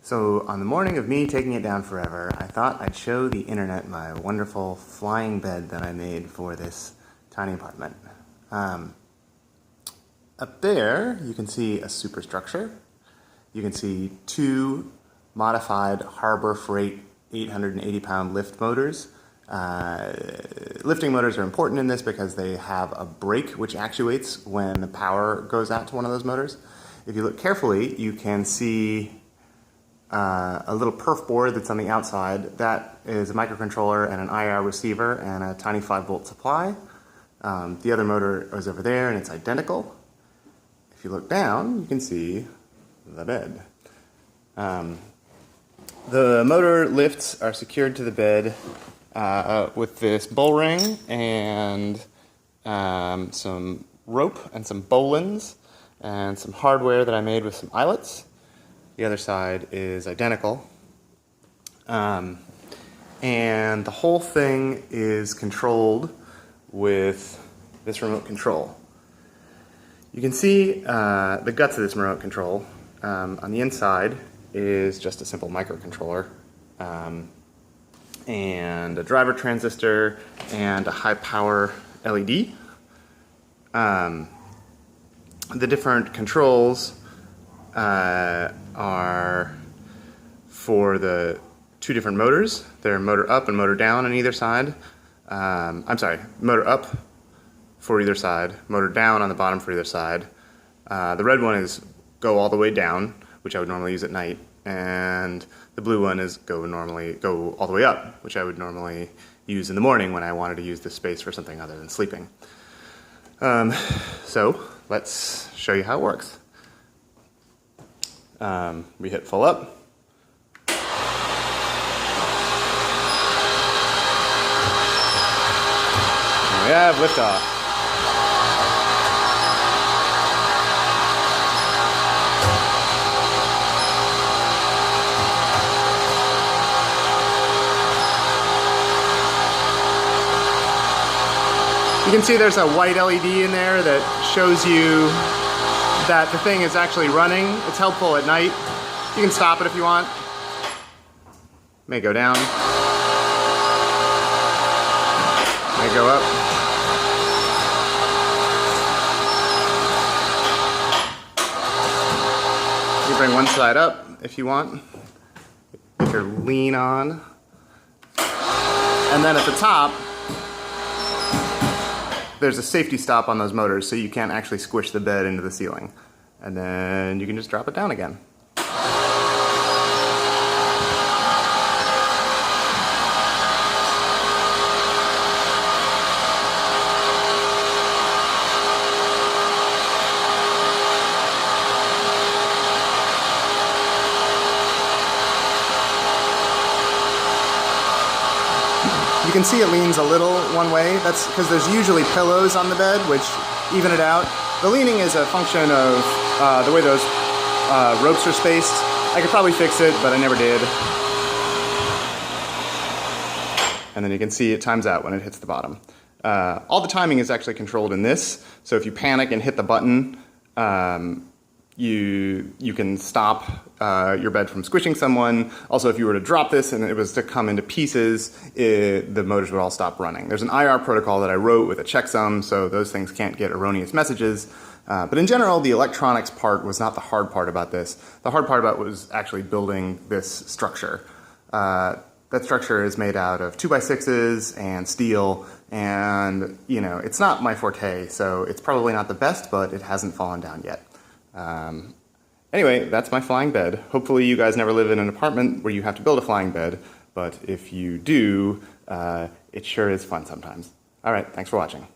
So on the morning of me taking it down forever, I thought I'd show the internet my wonderful flying bed that I made for this tiny apartment. Up there, you can see a superstructure. You can see two modified Harbor Freight 880-pound lift motors. Lifting motors are important in this because they have a brake which actuates when the power goes out to one of those motors. If you look carefully, you can see a little perf board that's on the outside. That is a microcontroller and an IR receiver and a tiny 5-volt supply. The other motor is over there and it's identical. If you look down, you can see the bed. The motor lifts are secured to the bed with this bull ring and some rope and some bowlines and some hardware that I made with some eyelets. The other side is identical. And the whole thing is controlled with this remote control. You can see the guts of this remote control. On the inside is just a simple microcontroller and a driver transistor and a high power LED. The different controls are for the two different motors. They're motor up and motor down on either side. I'm sorry, motor up for either side, motor down on the bottom for either side. The red one is go all the way down, which I would normally use at night, and the blue one is go all the way up, which I would normally use in the morning when I wanted to use this space for something other than sleeping. So let's show you how it works. We hit full up. And we have liftoff. You can see there's a white LED in there that shows you that the thing is actually running. It's helpful at night. You can stop it if you want. May go down. May go up. You bring one side up if you want. Get your lean on. And then at the top, there's a safety stop on those motors so you can't actually squish the bed into the ceiling. And then you can just drop it down again. You can see it leans a little one way. That's because there's usually pillows on the bed, which even it out. The leaning is a function of the way those ropes are spaced. I could probably fix it, but I never did. And then you can see it times out when it hits the bottom. All the timing is actually controlled in this, so if you panic and hit the button, you can stop your bed from squishing someone. Also, if you were to drop this and it was to come into pieces, the motors would all stop running. There's an IR protocol that I wrote with a checksum, so those things can't get erroneous messages. But in general, the electronics part was not the hard part about this. The hard part about it was actually building this structure. That structure is made out of 2x6s and steel, and it's not my forte, so it's probably not the best, but it hasn't fallen down yet. Anyway, that's my flying bed. Hopefully you guys never live in an apartment where you have to build a flying bed, but if you do, it sure is fun sometimes. All right, thanks for watching.